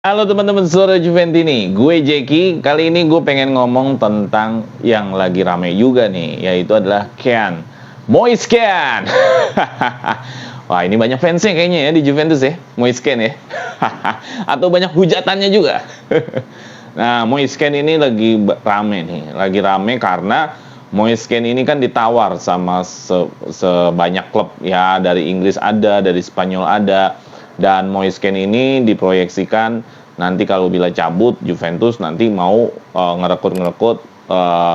Halo teman-teman Suara Juventini, gue Jeki. Kali ini gue pengen ngomong tentang yang lagi rame juga nih, yaitu adalah Kean. Moise Kean. Wah, ini banyak fansnya kayaknya ya di Juventus ya, Moise Kean ya. Atau banyak hujatannya juga. Nah, Moise Kean ini lagi rame nih, lagi rame karena Moise Kean ini kan ditawar sama sebanyak klub ya, dari Inggris ada, dari Spanyol ada. Dan Moise Kean ini diproyeksikan nanti kalau bila cabut Juventus nanti mau ngerekrut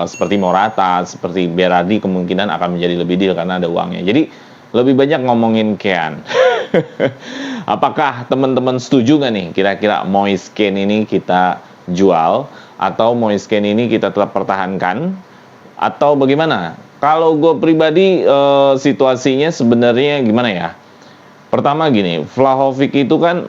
seperti Morata, seperti Berardi kemungkinan akan menjadi lebih deal karena ada uangnya. Jadi lebih banyak ngomongin Kean. Apakah teman-teman setuju nggak nih kira-kira Moise Kean ini kita jual atau Moise Kean ini kita tetap pertahankan atau bagaimana? Kalau gue pribadi situasinya sebenarnya gimana ya? Pertama gini, Vlahovic itu kan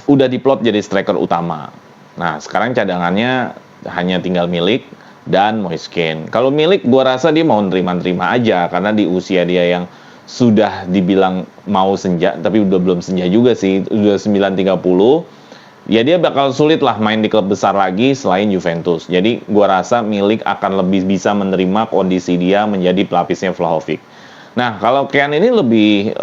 udah diplot jadi striker utama. Nah, sekarang cadangannya hanya tinggal Milik dan Moise Kean. Kalau Milik, gua rasa dia mau nerima-nerima aja karena di usia dia yang sudah dibilang mau senja, tapi udah belum senja juga sih, udah 9.30. Ya dia bakal sulit lah main di klub besar lagi selain Juventus. Jadi gua rasa Milik akan lebih bisa menerima kondisi dia menjadi pelapisnya Vlahovic. Nah, kalau Kean ini lebih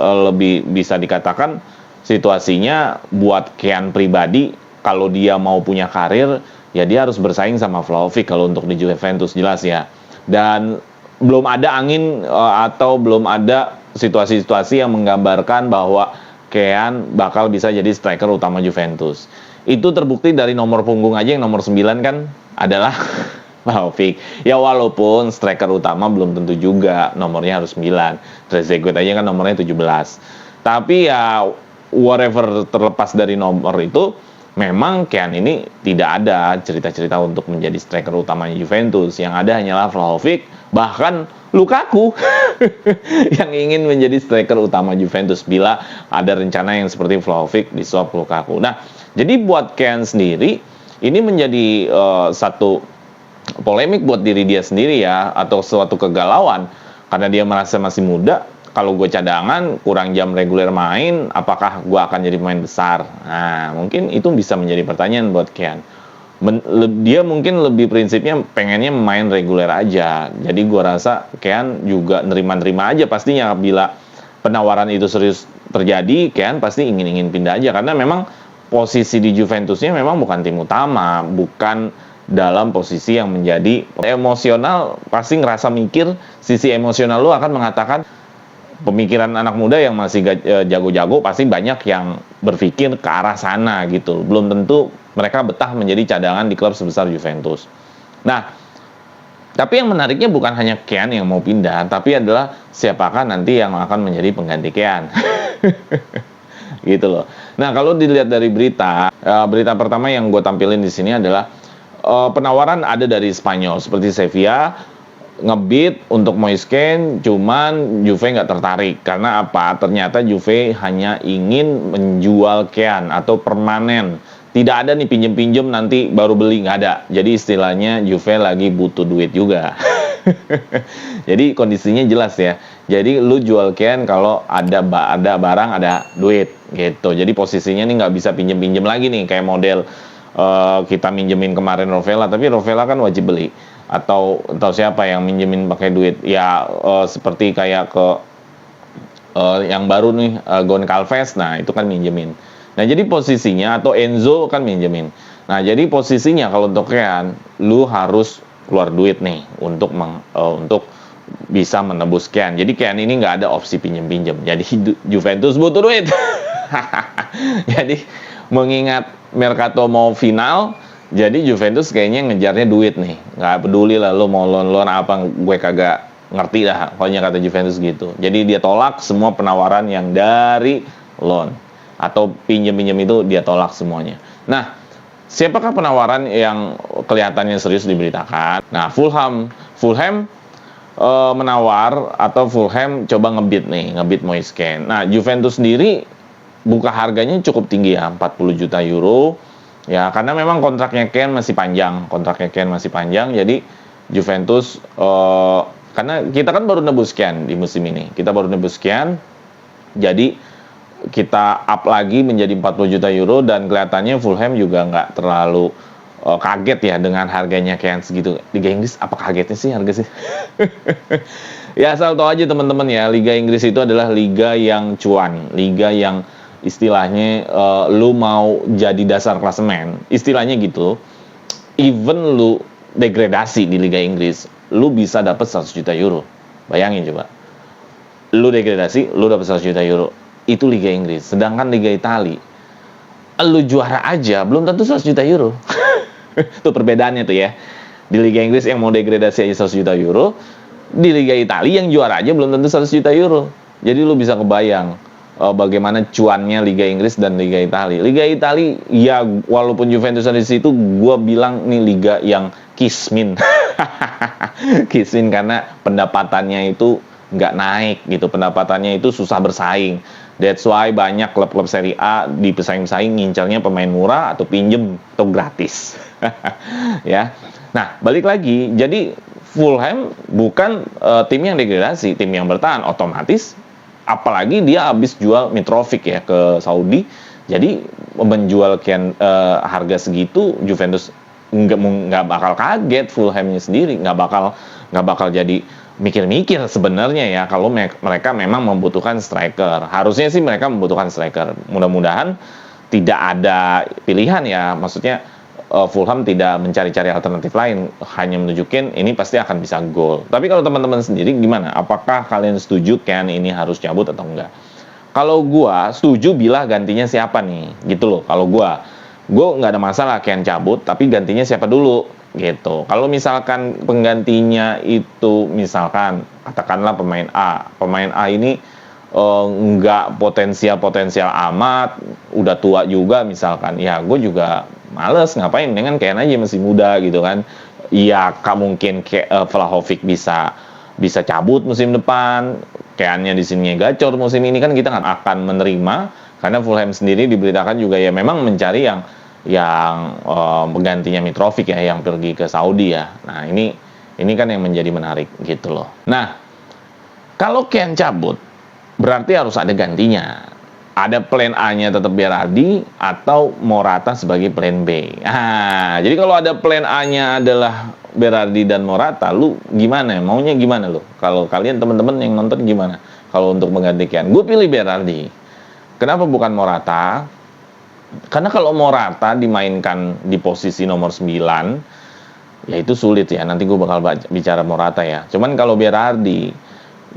bisa dikatakan situasinya buat Kean pribadi, kalau dia mau punya karir, ya dia harus bersaing sama Vlahovic kalau untuk di Juventus, jelas ya. Dan belum ada angin atau belum ada situasi-situasi yang menggambarkan bahwa Kean bakal bisa jadi striker utama Juventus. Itu terbukti dari nomor punggung aja, yang nomor 9 kan adalah Vlahovic. Ya walaupun striker utama belum tentu juga nomornya harus 9. Trezeguet aja kan nomornya 17. Tapi ya whatever, terlepas dari nomor itu, memang Kean ini tidak ada cerita-cerita untuk menjadi striker utamanya Juventus. Yang ada hanyalah Vlahovic, bahkan Lukaku yang ingin menjadi striker utama Juventus bila ada rencana yang seperti Vlahovic di swap Lukaku. Nah, jadi buat Kean sendiri ini menjadi satu polemik buat diri dia sendiri ya, atau suatu kegalauan karena dia merasa masih muda. Kalau gue cadangan kurang jam reguler main, apakah gue akan jadi pemain besar? Nah, mungkin itu bisa menjadi pertanyaan buat Kean. Dia mungkin lebih prinsipnya pengennya main reguler aja. Jadi gue rasa Kean juga nerima-nerima aja pastinya bila penawaran itu serius terjadi. Kean pasti ingin pindah aja karena memang posisi di Juventusnya memang bukan tim utama, bukan dalam posisi yang menjadi emosional. Pasti ngerasa mikir, sisi emosional lu akan mengatakan, pemikiran anak muda yang masih jago-jago pasti banyak yang berpikir ke arah sana gitu. Belum tentu mereka betah menjadi cadangan di klub sebesar Juventus. Nah, tapi yang menariknya bukan hanya Kean yang mau pindah, tapi adalah siapakah nanti yang akan menjadi pengganti Kean. Gitu loh. Nah, kalau dilihat dari berita pertama yang gue tampilin di sini adalah penawaran ada dari Spanyol seperti Sevilla ngebid untuk Moise Kean, cuman Juve nggak tertarik karena apa? Ternyata Juve hanya ingin menjual Kean atau permanen. Tidak ada nih pinjem-pinjem nanti baru beli, nggak ada. Jadi istilahnya Juve lagi butuh duit juga. Jadi kondisinya jelas ya. Jadi lu jual Kean kalau ada barang, ada duit gitu. Jadi posisinya nih nggak bisa pinjem-pinjem lagi nih kayak model kita minjemin kemarin Rovella, tapi Rovella kan wajib beli, atau siapa yang minjemin pakai duit ya, seperti kayak ke yang baru nih, Goncalves, nah itu kan minjemin. Nah jadi posisinya, atau Enzo kan minjemin. Nah jadi posisinya kalau untuk Kean, lu harus keluar duit nih untuk bisa menebus Kean. Jadi Kean ini nggak ada opsi pinjem-pinjem. Jadi Juventus butuh duit. Jadi mengingat Mercato mau final, jadi Juventus kayaknya ngejarnya duit nih. Nggak peduli lah lo mau loan apa, gue kagak ngerti dah pokoknya kata Juventus gitu. Jadi dia tolak semua penawaran yang dari loan atau pinjem-pinjem itu, dia tolak semuanya. Nah, siapakah penawaran yang kelihatannya serius diberitakan? Nah, Fulham menawar, atau Fulham coba ngebid Moise Kean. Nah, Juventus sendiri buka harganya cukup tinggi ya, 40 juta euro. Ya, karena memang kontraknya Kean masih panjang. Jadi Juventus, karena kita kan baru nebus Kean di musim ini. Jadi kita up lagi menjadi 40 juta euro, dan kelihatannya Fulham juga nggak terlalu kaget ya dengan harganya kayak segitu. Liga Inggris apa kagetnya sih harga sih? Ya asal tahu aja teman-teman ya, Liga Inggris itu adalah liga yang cuan, liga yang istilahnya lu mau jadi dasar klasemen, istilahnya gitu. Even lu degradasi di Liga Inggris, lu bisa dapat 100 juta euro. Bayangin coba. Lu degradasi, lu dapat 100 juta euro. Itu Liga Inggris. Sedangkan Liga Italia, lu juara aja belum tentu 100 juta euro. Itu perbedaannya tuh ya. Di Liga Inggris yang mau degradasi aja 100 juta euro, di Liga Italia yang juara aja belum tentu 100 juta euro. Jadi lu bisa kebayang bagaimana cuannya Liga Inggris dan Liga Italia. Liga Italia ya walaupun Juventus ada di situ, gua bilang nih liga yang kismin. Kismin karena pendapatannya itu nggak naik gitu. Pendapatannya itu susah bersaing. That's why banyak klub-klub Serie A di pesaing-pesaing ngincarnya pemain murah atau pinjem atau gratis. Ya. Nah, balik lagi. Jadi Fulham bukan tim yang degradasi, tim yang bertahan. Otomatis apalagi dia habis jual Mitrovic ya ke Saudi. Jadi menjual harga segitu, Juventus nggak bakal kaget, Fulhamnya sendiri nggak bakal jadi mikir-mikir sebenarnya ya kalau mereka memang membutuhkan striker. Harusnya sih mereka membutuhkan striker. Mudah-mudahan tidak ada pilihan ya, maksudnya Fulham tidak mencari-cari alternatif lain, hanya menunjukin ini pasti akan bisa gol. Tapi kalau teman-teman sendiri gimana? Apakah kalian setuju Kean ini harus cabut atau enggak? Kalau gua setuju bila gantinya siapa nih, gitu loh. Kalau gua nggak ada masalah Kean cabut, tapi gantinya siapa dulu, gitu. Kalau misalkan penggantinya itu misalkan katakanlah pemain A ini nggak potensial amat, udah tua juga misalkan, ya gue juga males ngapain, dengan Kean aja masih muda gitu kan. Iya, mungkin Vlahovic bisa cabut musim depan, Keannya di sini gacor musim ini, kan kita nggak akan menerima, karena Fulham sendiri diberitakan juga ya memang mencari yang penggantinya Mitrovic ya, yang pergi ke Saudi ya. Nah ini kan yang menjadi menarik gitu loh. Nah kalau Kean cabut berarti harus ada gantinya. Ada plan A-nya tetap Berardi atau Morata sebagai plan B. Jadi kalau ada plan A-nya adalah Berardi dan Morata, lu gimana? Maunya gimana lu? Kalau kalian teman-teman yang nonton gimana? Kalau untuk menggantikan, gue pilih Berardi. Kenapa bukan Morata? Karena kalau Morata dimainkan di posisi nomor 9, ya itu sulit ya. Nanti gue bakal bicara Morata ya. Cuman kalau Berardi,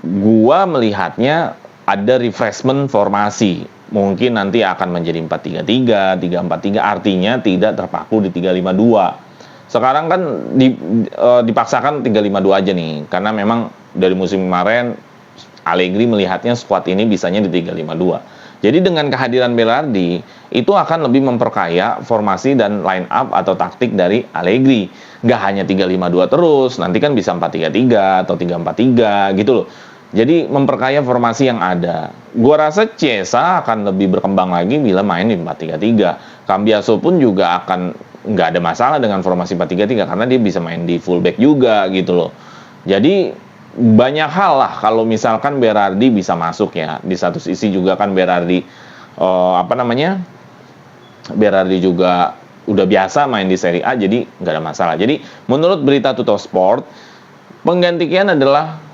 gue melihatnya ada refreshment formasi. Mungkin nanti akan menjadi 4-3-3, 3-4-3, artinya tidak terpaku di 3-5-2. Sekarang kan dipaksakan 3-5-2 aja nih, karena memang dari musim kemarin Allegri melihatnya skuad ini bisanya di 3-5-2. Jadi dengan kehadiran Berardi itu akan lebih memperkaya formasi dan line up atau taktik dari Allegri. Nggak hanya 3-5-2 terus, nanti kan bisa 4-3-3 atau 3-4-3 gitu loh. Jadi memperkaya formasi yang ada. Gua rasa Chiesa akan lebih berkembang lagi bila main di 4-3-3. Cambiaso pun juga akan nggak ada masalah dengan formasi 4-3-3 karena dia bisa main di fullback juga gitu loh. Jadi banyak hal lah kalau misalkan Berardi bisa masuk ya. Di satu sisi juga kan Berardi Berardi juga udah biasa main di Serie A, jadi nggak ada masalah. Jadi menurut berita Tuttosport, penggantian adalah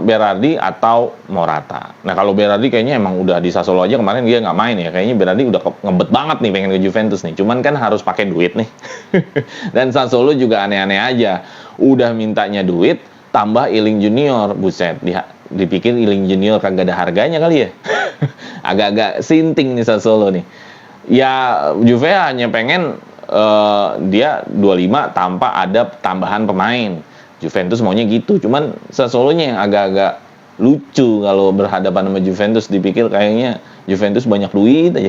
Berardi atau Morata. Nah kalau Berardi kayaknya emang udah di Sassuolo aja kemarin dia nggak main ya. Kayaknya Berardi udah ngebet banget nih pengen ke Juventus nih. Cuman kan harus pakai duit nih. Dan Sassuolo juga aneh-aneh aja. Udah mintanya duit, tambah Iling Junior. Buset, dipikir Iling Junior kagak ada harganya kali ya. Agak-agak sinting nih Sassuolo nih. Ya Juve hanya pengen dia 25 tanpa ada tambahan pemain. Juventus maunya gitu, cuman Sassuolo-nya yang agak-agak lucu kalau berhadapan sama Juventus, dipikir kayaknya Juventus banyak duit aja.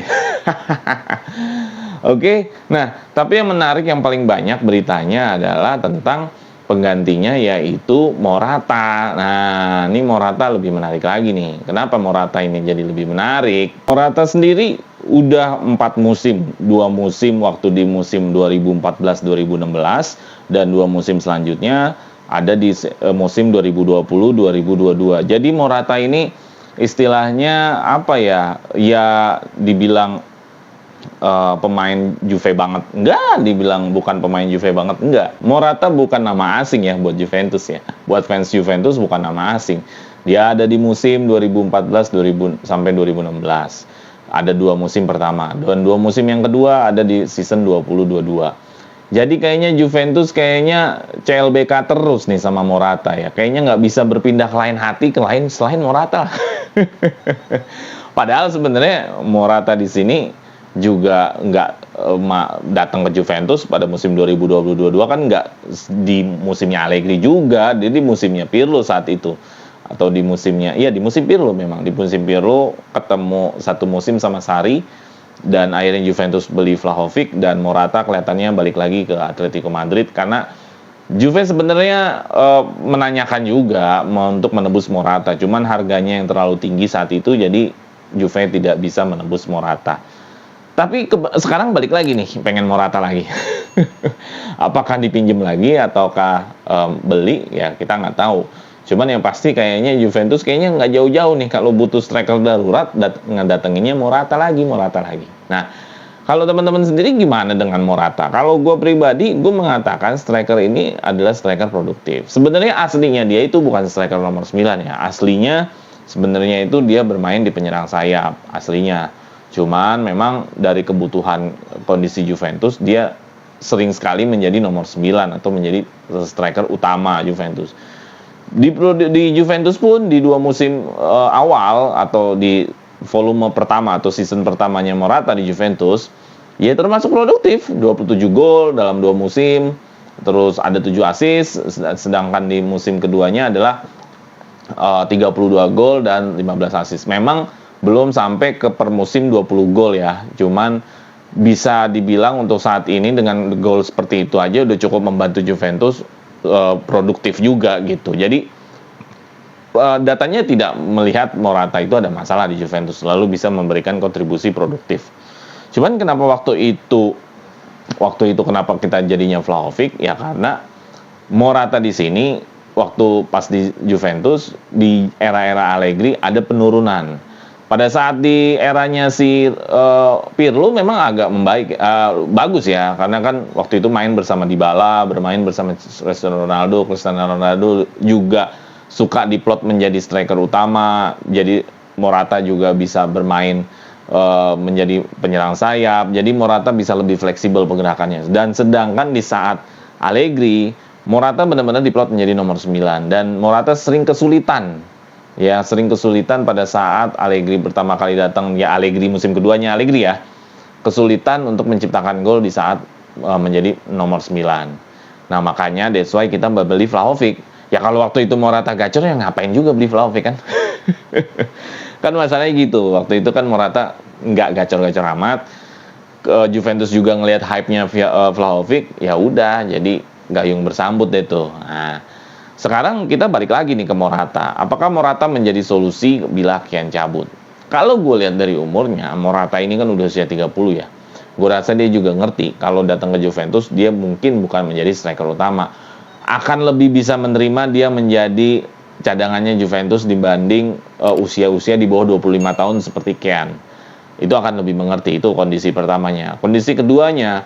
Oke, nah tapi yang menarik yang paling banyak beritanya adalah tentang penggantinya yaitu Morata. Nah ini Morata lebih menarik lagi nih. Kenapa Morata ini jadi lebih menarik? Morata sendiri udah 4 musim, 2 musim waktu di musim 2014-2016 dan 2 musim selanjutnya ada di musim 2020-2022. Jadi Morata ini istilahnya apa ya? Ya dibilang pemain Juve banget, enggak. Dibilang bukan pemain Juve banget, enggak. Morata bukan nama asing ya buat Juventus ya. Buat fans Juventus bukan nama asing. Dia ada di musim 2014 sampai 2016. Ada 2 musim pertama dan 2 musim yang kedua ada di season 2022. Jadi kayaknya Juventus kayaknya CLBK terus nih sama Morata ya. Kayaknya nggak bisa berpindah ke lain hati ke lain selain Morata. Padahal sebenarnya Morata di sini juga nggak datang ke Juventus pada musim 2022 kan nggak di musimnya Allegri juga, jadi musimnya Pirlo saat itu, atau di musimnya, iya di musim Pirlo, memang di musim Pirlo ketemu satu musim sama Sarri dan akhirnya Juventus beli Vlahovic dan Morata kelihatannya balik lagi ke Atletico Madrid karena Juve sebenarnya menanyakan juga untuk menebus Morata, cuman harganya yang terlalu tinggi saat itu jadi Juve tidak bisa menebus Morata. Tapi sekarang balik lagi nih, pengen Morata lagi. Apakah dipinjem lagi ataukah beli? Ya kita nggak tahu. Cuman yang pasti kayaknya Juventus kayaknya nggak jauh-jauh nih kalau butuh striker darurat, ngedatenginnya Morata lagi. Nah, kalau teman-teman sendiri gimana dengan Morata? Kalau gue pribadi, gue mengatakan striker ini adalah striker produktif. Sebenarnya aslinya dia itu bukan striker nomor 9 ya. Aslinya sebenarnya itu dia bermain di penyerang sayap aslinya. Cuman memang dari kebutuhan kondisi Juventus dia sering sekali menjadi nomor 9 atau menjadi striker utama Juventus. Di Juventus pun di 2 musim awal atau di volume pertama atau season pertamanya Morata di Juventus, ya termasuk produktif, 27 gol dalam 2 musim, terus ada 7 assist, sedangkan di musim keduanya adalah 32 gol dan 15 assist. Memang belum sampai ke per musim 20 gol ya, cuman bisa dibilang untuk saat ini dengan gol seperti itu aja udah cukup membantu Juventus produktif juga gitu. Jadi datanya tidak melihat Morata itu ada masalah di Juventus, selalu bisa memberikan kontribusi produktif. Cuman kenapa waktu itu kenapa kita jadinya Vlahovic ya, karena Morata di sini waktu pas di Juventus di era-era Allegri ada penurunan. Pada saat di eranya si Pirlo memang agak membaik, bagus ya, karena kan waktu itu main bersama Dybala, bermain bersama Cristiano Ronaldo juga suka diplot menjadi striker utama, jadi Morata juga bisa bermain menjadi penyerang sayap, jadi Morata bisa lebih fleksibel pergerakannya. Dan sedangkan di saat Allegri, Morata benar-benar diplot menjadi nomor 9 dan Morata sering kesulitan pada saat Allegri pertama kali datang, ya Allegri musim keduanya Allegri ya, kesulitan untuk menciptakan gol di saat menjadi nomor 9. Nah makanya that's why kita beli Vlahovic. Ya kalau waktu itu Morata gacor ya ngapain juga beli Vlahovic kan. Kan masalahnya gitu, waktu itu kan Morata nggak gacor-gacor amat, Juventus juga ngelihat hype-nya Vlahovic, ya udah jadi gayung bersambut deh tuh. Nah sekarang kita balik lagi nih ke Morata. Apakah Morata menjadi solusi bila Kian cabut? Kalau gue lihat dari umurnya, Morata ini kan udah usia 30 ya. Gue rasa dia juga ngerti kalau datang ke Juventus dia mungkin bukan menjadi striker utama. Akan lebih bisa menerima dia menjadi cadangannya Juventus dibanding usia-usia di bawah 25 tahun seperti Kian. Itu akan lebih mengerti, itu kondisi pertamanya. Kondisi keduanya,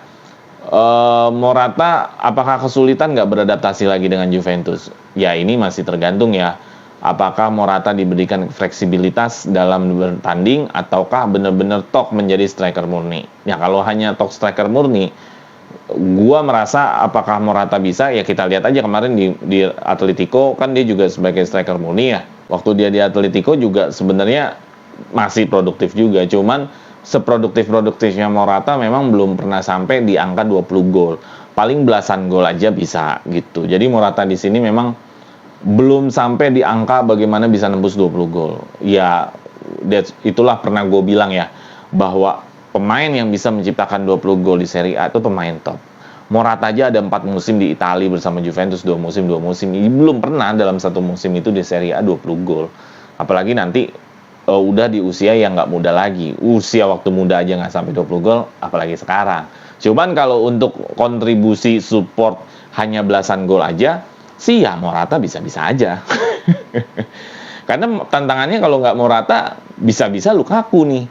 Morata apakah kesulitan nggak beradaptasi lagi dengan Juventus? Ya ini masih tergantung ya. Apakah Morata diberikan fleksibilitas dalam bertanding ataukah benar-benar tok menjadi striker murni? Ya kalau hanya tok striker murni, gua merasa apakah Morata bisa? Ya kita lihat aja kemarin di Atletico kan dia juga sebagai striker murni ya. Waktu dia di Atletico juga sebenarnya masih produktif juga, cuman seproduktif-produktifnya Morata memang belum pernah sampai di angka 20 gol. Paling belasan gol aja bisa gitu. Jadi Morata di sini memang belum sampai di angka bagaimana bisa nembus 20 gol. Ya itulah pernah gue bilang ya, bahwa pemain yang bisa menciptakan 20 gol di Serie A itu pemain top. Morata aja ada 4 musim di Italia bersama Juventus, 2 musim. Ini belum pernah dalam satu musim itu di Serie A 20 gol. Apalagi nanti udah di usia yang nggak muda lagi. Usia waktu muda aja nggak sampai 20 gol, apalagi sekarang. Cuman kalau untuk kontribusi support hanya belasan gol aja, sih ya Morata bisa-bisa aja. Karena tantangannya kalau nggak Morata, bisa-bisa Lukaku nih.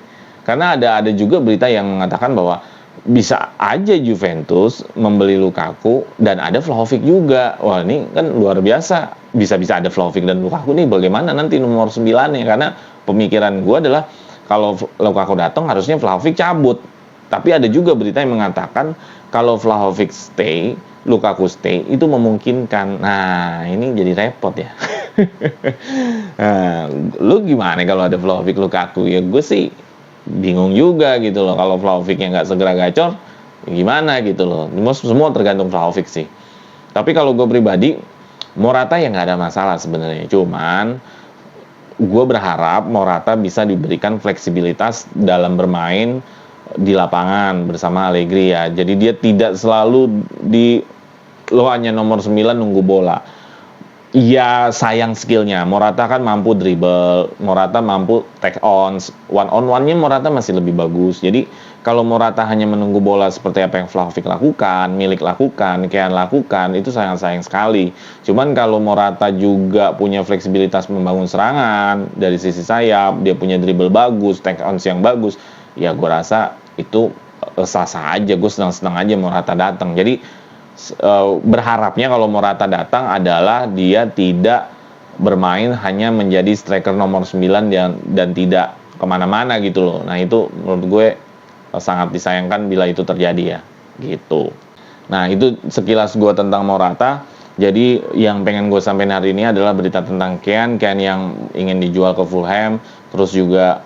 Karena ada juga berita yang mengatakan bahwa bisa aja Juventus membeli Lukaku dan ada Vlahovic juga. Wah, ini kan luar biasa. Bisa-bisa ada Vlahovic dan Lukaku nih, bagaimana nanti nomor 9-nya? Karena pemikiran gue adalah kalau Lukaku datang harusnya Vlahovic cabut. Tapi ada juga berita yang mengatakan kalau Vlahovic stay, Lukaku stay, itu memungkinkan. Nah, ini jadi repot ya. Nah, lu gimana kalau ada Vlahovic Lukaku? Ya gue sih bingung juga gitu loh. Kalau Vlahovicnya nggak segera gacor, ya gimana gitu loh. Semua tergantung Vlahovic sih. Tapi kalau gue pribadi, Morata ya nggak ada masalah sebenarnya. Cuman gue berharap Morata bisa diberikan fleksibilitas dalam bermain di lapangan bersama Allegri ya. Jadi dia tidak selalu lo hanya nomor 9 nunggu bola. Ya sayang skillnya. Morata kan mampu dribble, Morata mampu take on one-on-one-nya Morata masih lebih bagus. Jadi kalau Morata hanya menunggu bola seperti apa yang Vlahovic lakukan, Milik lakukan, Kean lakukan, itu sayang sekali. Cuman kalau Morata juga punya fleksibilitas membangun serangan dari sisi sayap, dia punya dribble bagus, take on yang bagus, ya gue rasa itu sah-sah aja. Gue senang-senang aja Morata datang. Jadi berharapnya kalau Morata datang adalah dia tidak bermain hanya menjadi striker nomor 9 dan tidak kemana-mana gitu loh. Nah itu menurut gue sangat disayangkan bila itu terjadi ya gitu. Nah itu sekilas gue tentang Morata. Jadi yang pengen gue sampaikan hari ini adalah berita tentang Kean yang ingin dijual ke Fulham. Terus juga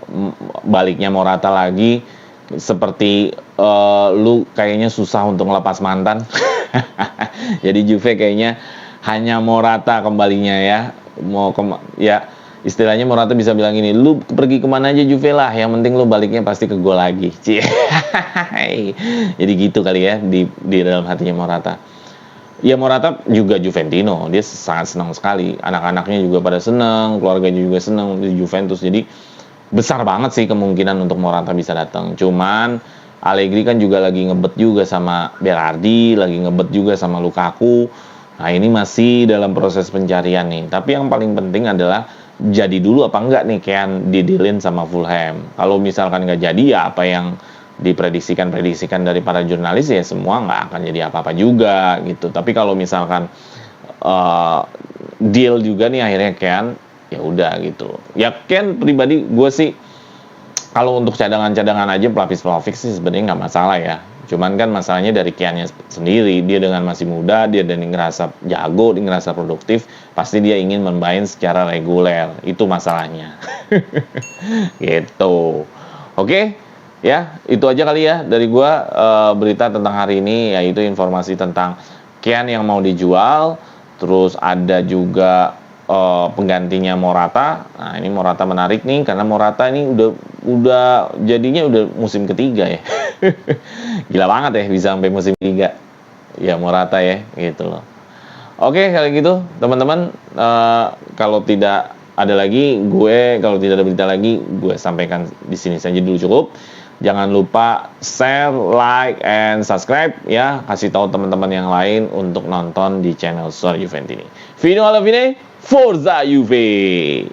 baliknya Morata lagi. Seperti lu kayaknya susah untuk ngelepas mantan. Jadi Juve kayaknya hanya Morata kembalinya ya. Ya istilahnya Morata bisa bilang gini, lu pergi kemana aja Juve lah, yang penting lu baliknya pasti ke gol lagi. Jadi gitu kali ya di dalam hatinya Morata. Ya Morata juga Juventino, dia sangat senang sekali. Anak-anaknya juga pada senang, keluarganya juga senang di Juventus. Jadi besar banget sih kemungkinan untuk Morata bisa datang. Cuman Allegri kan juga lagi ngebet juga sama Berardi, lagi ngebet juga sama Lukaku. Nah ini masih dalam proses pencarian nih. Tapi yang paling penting adalah jadi dulu apa enggak nih Kean didilin sama Fulham. Kalau misalkan nggak jadi ya apa yang diprediksikan dari para jurnalis ya semua nggak akan jadi apa-apa juga gitu. Tapi kalau misalkan deal juga nih akhirnya Kean, ya udah gitu. Ya Kean pribadi gue sih kalau untuk cadangan-cadangan aja pelapis Vlahovic sih sebenarnya nggak masalah ya. Cuman kan masalahnya dari Keannya sendiri, dia dengan masih muda, dia dan ngerasa jago, dia ngerasa produktif, pasti dia ingin bermain secara reguler. Itu masalahnya. Gitu. Oke, ya itu aja kali ya dari gua berita tentang hari ini, yaitu informasi tentang Kean yang mau dijual, terus ada juga penggantinya Morata. Nah ini Morata menarik nih karena Morata ini udah jadinya udah musim ketiga ya. Gila banget ya bisa sampai musim ketiga ya Morata ya gitu loh. Oke kalau gitu teman-teman, kalau tidak ada berita lagi gue sampaikan di sini saja dulu cukup. Jangan lupa share, like, and subscribe ya. Kasih tahu teman-teman yang lain untuk nonton di channel Suara Juventini. Fino alla fine, Forza Juve!